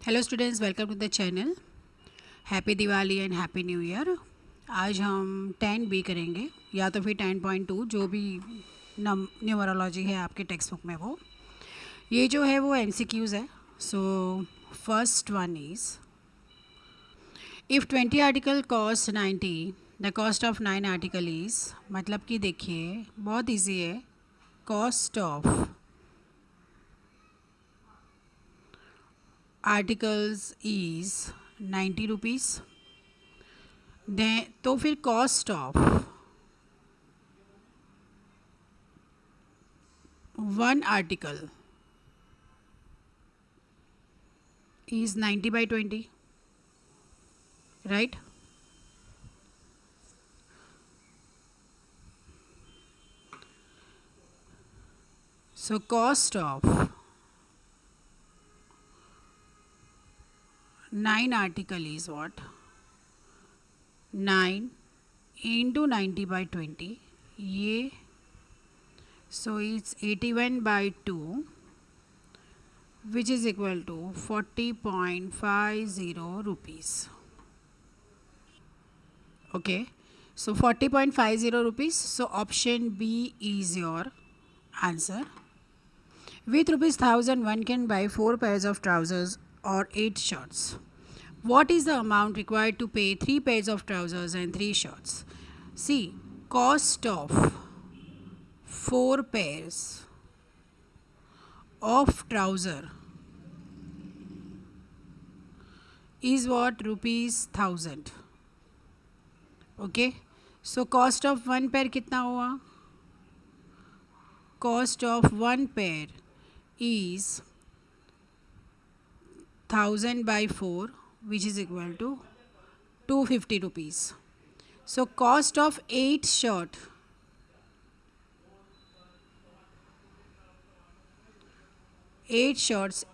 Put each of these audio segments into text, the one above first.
Hello students, welcome to the channel. Happy Diwali and happy new year. आज हम 10B करेंगे या तो फिर 10.2 जो भी न्यूमरोलॉजी है आपके टेक्स्ट बुक में। वो ये जो है वो MCQs है। So first one is if 20 article cost 90, the cost of 9 article is. मतलब कि देखिए बहुत इजी है। Cost of articles is 90 rupees. दें तो फिर cost of one article is 90 by 20, right? So cost of 9 article is what? 9 into 90 by 20, ये, so it's 81 by 2, which is equal to 40.50 rupees. Okay, so 40.50 rupees. So option B is your answer. With rupees 1000, one can buy 4 pairs of trousers or 8 shirts. What is the amount required to pay 3 pairs of trousers and 3 shirts? See, cost of 4 pairs of trouser is what? Rupees 1000. Okay. So cost of one pair कितना हुआ? Cost of one pair is 1000 by 4, which is equal to 250 rupees. So cost of 8 shirts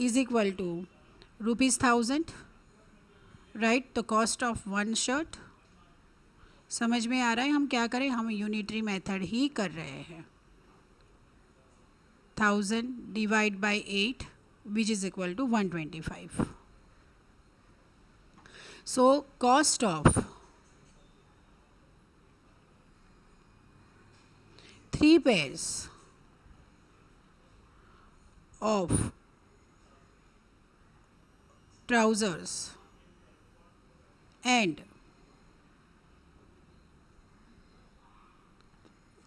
is equal to rupees 1000, right? तो cost of one shirt, समझ में आ रहा है हम क्या करें? हम यूनिटरी मेथड ही कर रहे हैं। 1000 divide by 8 which is equal to 125. So cost of 3 pairs of trousers and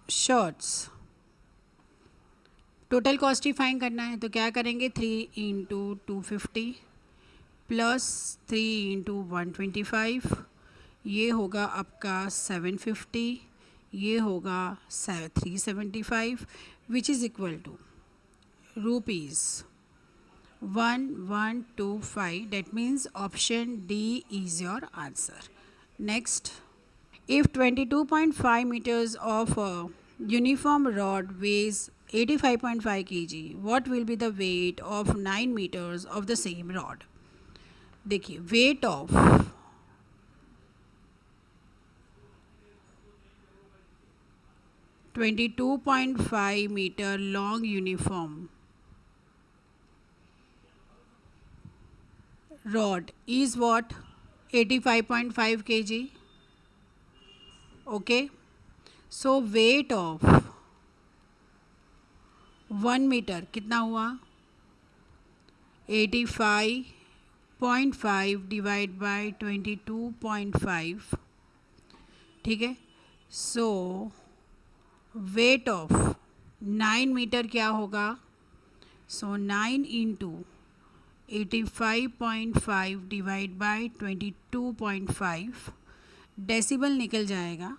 shirts, total cost ही फाइन करना है। तो क्या करेंगे? 3 इंटू 250 प्लस 3 इंटू 125, ये होगा आपका 750, ये होगा 375, which is equal to rupees 1125. That means option D is your answer. Next. If 22.5 meters of a uniform rod weighs 85.5 kg, what will be the weight of 9 meters of the same rod? देखिए weight of 22.5 meter long uniform rod is what? 85.5 kg. Okay, so weight of 1 metre कितना हुआ? 85.5 divide by 22.5, ठीक है। सो weight of 9 metre क्या होगा? सो 9 into 85.5 divide by 22.5, decibel निकल जाएगा,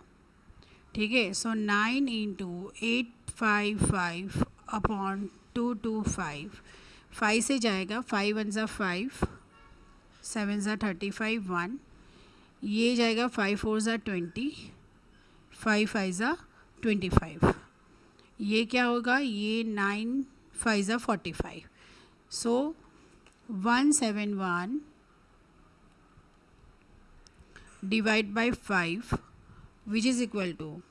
ठीक है। सो 9 इंटू 855 अपॉन 225, 5 से जाएगा, 5 1 ज़ा 5, 7 ज़ा 35, 1, ये जाएगा 5 4 ज़ा 20, 5 5 ज़ा 25, ये क्या होगा? ये 9 5 ज़ा 45. So 171 divide by 5 which is equal to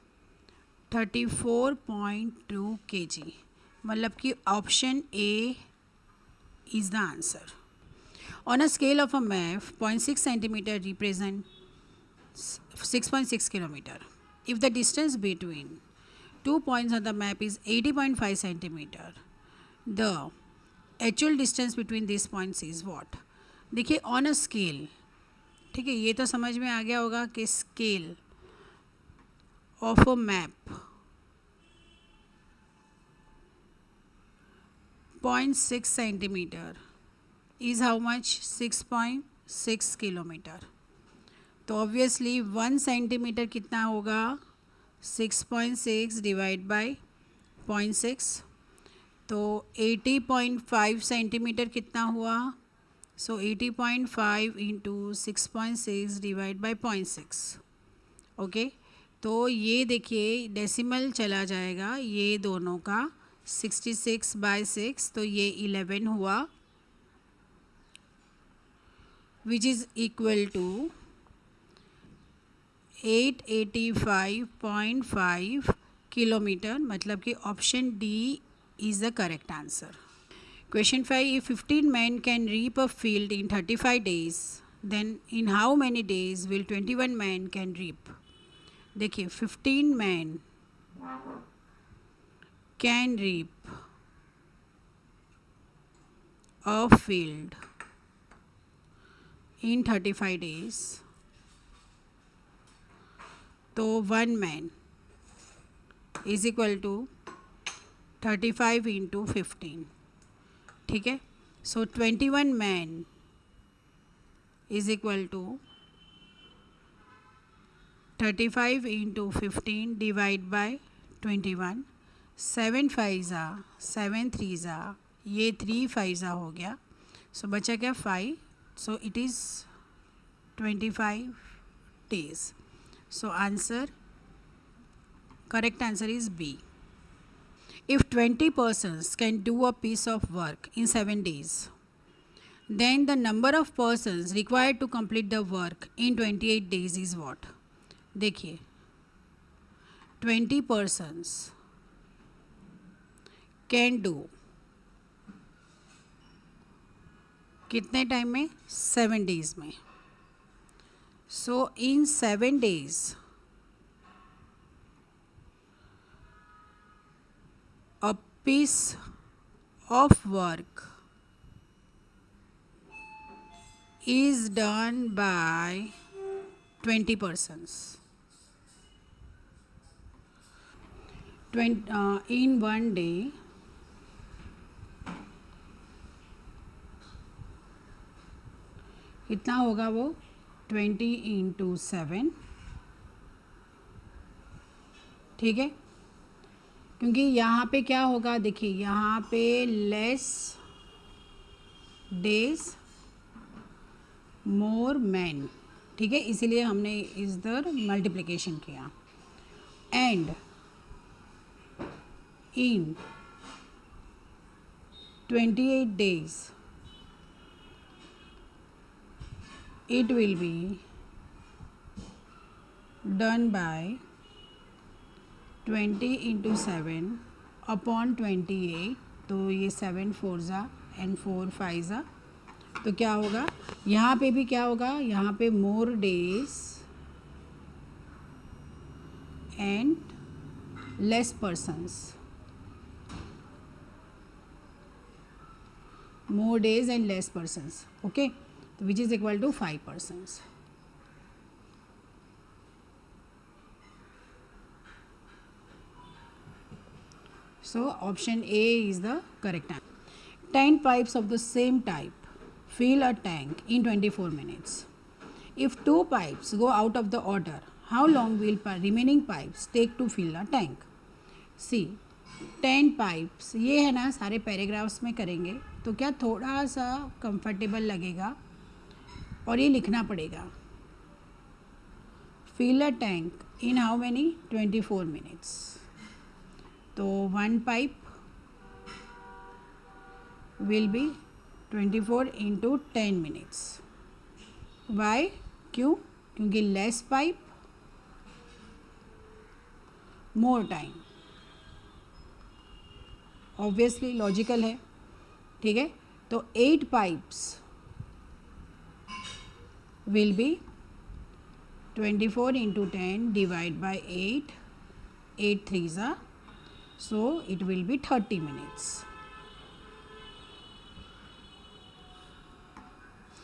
34.2 kg. मतलब कि option A is the answer. On a scale of a map, 0.6 centimeter represents 6.6 kilometer. If the distance between 2 points on the map is 80.5 centimeter, the actual distance between these points is what? देखिए on a scale, ठीक है, ये तो समझ में आ गया होगा कि scale of a map 0.6 centimetre is how much? 6.6 kilometre. तो ऑब्वियसली 1 सेंटीमीटर कितना होगा? 6.6 डिवाइड बाय 0.6. तो 80.5 सेंटीमीटर कितना हुआ? सो 80.5 इंटू 6.6 डिवाइड बाय 0.6. ओके, तो ये देखिए डेसिमल चला जाएगा ये दोनों का, 66/6, तो ये 11 हुआ, which is equal to 885.5 kilometre. मतलब कि option D is the correct answer. Question 5. If 15 men can reap a field in 35 days, then in how many days will 21 men can reap? देखिए 15 men can reap a field in 35 days. तो 1 man is equal to 35 into 15. ठीक है, so 21 man is equal to 35 into 15 divide by 21. 7 5 7 3 ये 3 5 हो गया, सो बचा क्या 5. So it is 25 days. So answer, correct answer is B. If 20 persons can do a piece of work in 7 days, then the number of persons required to complete the work in 28 days is what? देखिए 20 persons can do कितने time में? 7 days में. So in 7 days a piece of work is done by 20 persons. In one day, कितना होगा वो? 20 into 7. ठीक है, क्योंकि यहाँ पे क्या होगा? देखिए यहाँ पे लेस डेज मोर मैन, ठीक है, इसीलिए हमने इधर मल्टीप्लिकेशन किया. And in 28 days it will be done by 20 into 7 upon 28. तो ये 7 4 एंड 4 5 तो क्या होगा? यहाँ पे भी क्या होगा? यहाँ पे more days and less persons, more days and less persons. Okay, तो which is equal to 5 persons. So option A is the correct answer. 10 pipes of the same type fill a tank in 24 minutes. If 2 pipes go out of the order, how long will remaining pipes take to fill a tank? See, 10 pipes, ये है ना, सारे paragraphs में करेंगे तो क्या थोड़ा सा कंफर्टेबल लगेगा और ये लिखना पड़ेगा. Fill a tank in how many? 24 minutes. तो 1 pipe will be 24 into 10 minutes. Why? क्यों? क्योंकि less pipe more time. Obviously logical है. ठीक है, तो 8 pipes will be 24 into 10 divide by 8, 8 threes are, so it will be 30 minutes.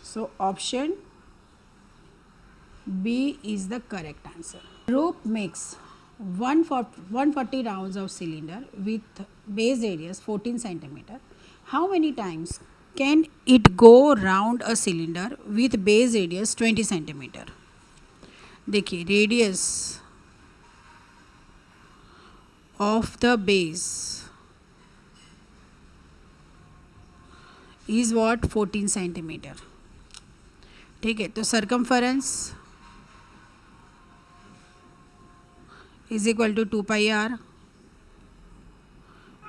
So option B is the correct answer. Rope makes 140 rounds of cylinder with base radius 14 centimeter. How many times can it go round a cylinder with base radius 20 centimeter? देखिए radius of the base is what 14 centimetre. ठीक है, तो circumference is equal to 2 pi r,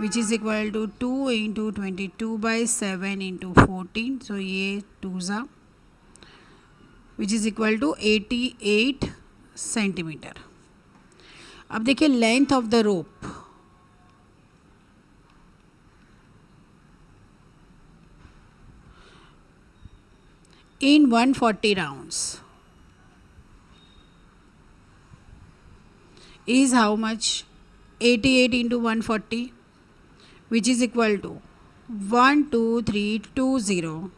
which is equal to 2 into 22 by 7 into 14. So ये 2s are, which is equal to 88 centimetre. अब देखिए length of the rope, in 140 rounds is how much? 88 into 140, which is equal to 12320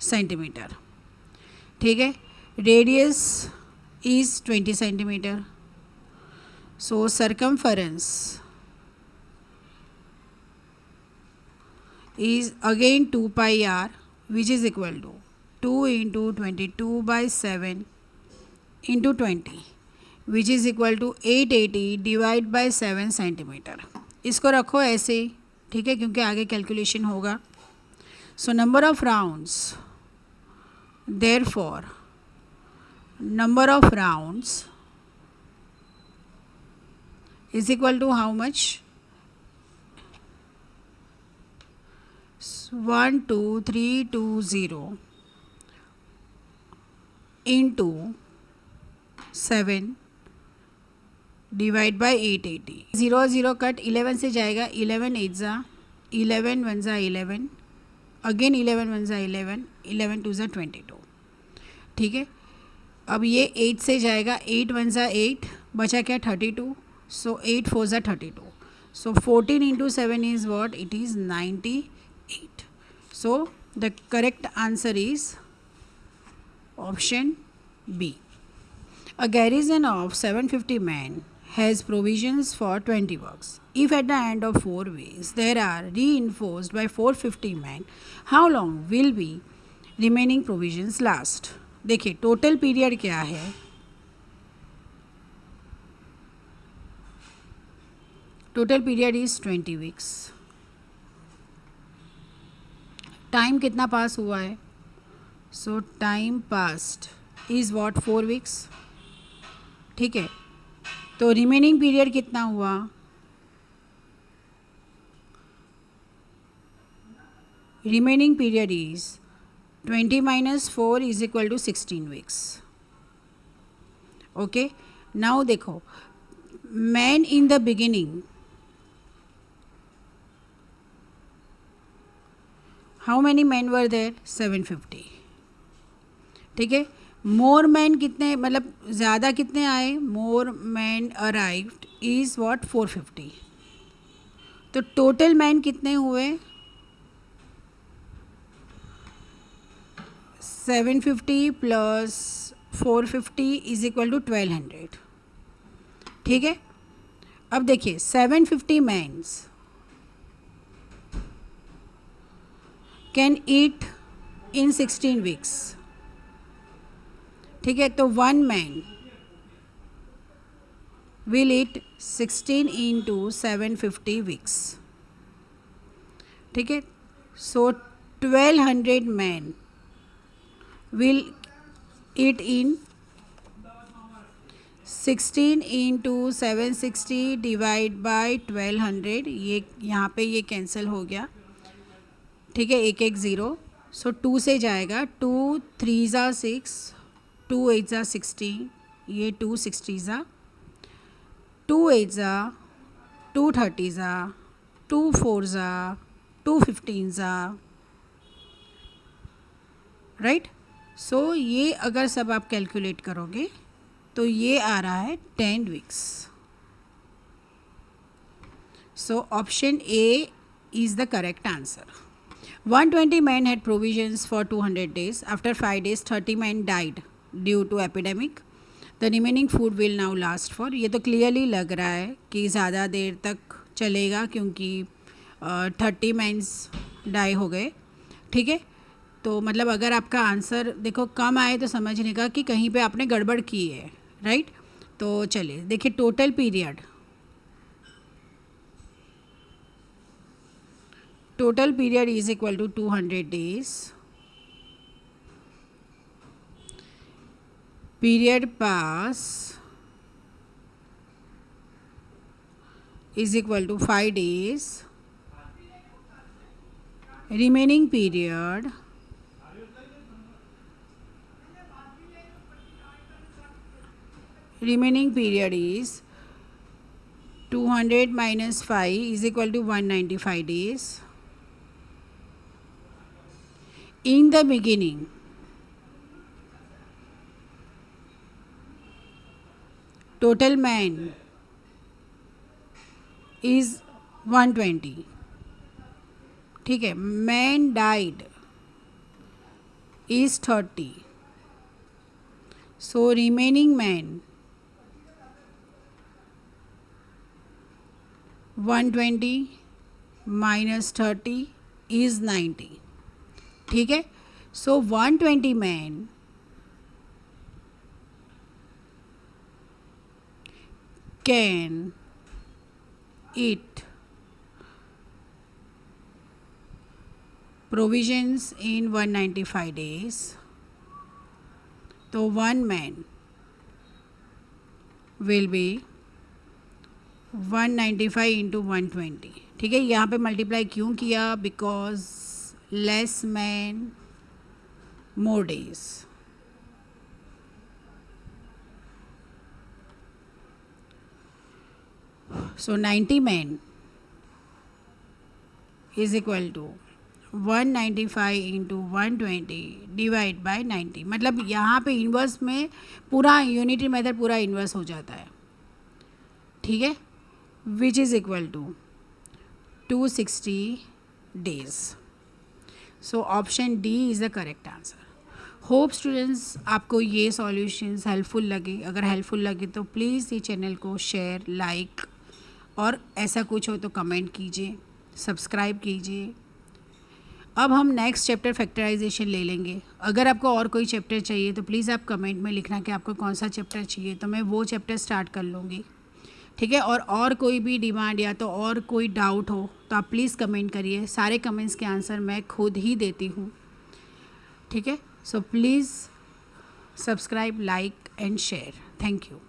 centimetre. ठीक है, radius is 20 centimetre. So circumference is again 2 pi r, which is equal to 2 into 22 by 7 into 20, which is equal to 880 divide by 7 centimetre. इसको रखो ऐसे, ठीक है, क्योंकि आगे calculation होगा. So number of rounds, therefore number of rounds is equal to how much? 12320 into 7 divide by 880. 0 0 cut 11 से जाएगा. 11 8 ज़ा 11 1 ज़ा 11, अगेन 11 1 ज़ा 11, 11 2 ज़ा 22. ठीक है, अब ये 8 से जाएगा. 8 1 ज़ा 8, बचा क्या? 32. सो 8 4 ज़ा 32. सो 14 into 7 is what? It is 98. So the correct answer is option B. A garrison of 750 men has provisions for 20 works. If at the end of 4 weeks there are reinforced by 450 men, how long will be remaining provisions last? देखिए total period क्या है? Total period is 20 weeks. Time कितना पास हुआ है? So time past is what 4 weeks. ठीक है, तो रिमेनिंग पीरियड कितना हुआ? Remaining period is 20 minus 4 is equal to 16 weeks. Okay, now देखो man in the beginning, how many man were there? 750. ठीक है, मोर मैन कितने, मतलब ज़्यादा कितने आए? More man arrived is what 450. तो टोटल मैन कितने हुए? 750 प्लस 450 इज इक्वल टू 1200. ठीक है, अब देखिए 750 mans can eat in 16 weeks. ठीक है, तो 1 man will eat 16 into 750 weeks. ठीक है, so 1200 man will eat in 16 into 760 divide by 1200. ये यहाँ पे ये कैंसिल हो गया. ठीक है, एक एक ज़ीरो. सो 2 से जाएगा. 2 3 ज़ा 6, 2 8 ज़ा 16, ये 2 60 ज़ा, 2 8 ज़ा 2 30 ज़ा, 2 4 ज़ा 2 15 ज़ा. राइट, सो ये अगर सब आप कैलकुलेट करोगे तो ये आ रहा है 10 weeks. So option A is the correct answer. 120 men had provisions for 200 days. After 5 days, 30 men died due to epidemic. The remaining food will now last for. ये तो क्लियरली लग रहा है कि ज़्यादा देर तक चलेगा क्योंकि 30 मैंस डाई हो गए. ठीक है, तो मतलब अगर आपका आंसर देखो कम आए तो समझने का कि कहीं पे आपने गड़बड़ की है. राइट, तो चलिए देखिए total period. Total period is equal to 200 days. Period pass is equal to 5 days. Remaining period is 200 minus 5 is equal to 195 days. In the beginning, total man is 120. ठीक है, man died is 30. So remaining man 120 minus 30 is 90. ठीक है, सो 120 man can eat provisions in 195 days. तो 1 man will be 195 into 120. ठीक है, यहाँ पे multiply क्यों किया? Because less men more days. So 90 men is equal to 195 into 120 divide by 90. मतलब यहाँ पे इन्वर्स में पूरा यूनिटी मेथड पूरा इन्वर्स हो जाता है. ठीक है, which is equal to 260 days. So option D is the correct answer. Hope students आपको ये सॉल्यूशंस हेल्पफुल लगे. अगर हेल्पफुल लगे तो प्लीज़ ये चैनल को शेयर, लाइक और ऐसा कुछ हो तो कमेंट कीजिए, सब्सक्राइब कीजिए. अब हम नेक्स्ट चैप्टर फैक्टराइजेशन ले लेंगे. अगर आपको और कोई चैप्टर चाहिए तो प्लीज़ आप कमेंट में लिखना कि आपको कौन सा चैप्टर चाहिए, तो मैं वो चैप्टर स्टार्ट कर लूँगी. ठीक है, और कोई भी डिमांड या तो और कोई डाउट हो तो आप प्लीज़ कमेंट करिए. सारे कमेंट्स के आंसर मैं खुद ही देती हूँ. ठीक है, so please subscribe, like and share. Thank you.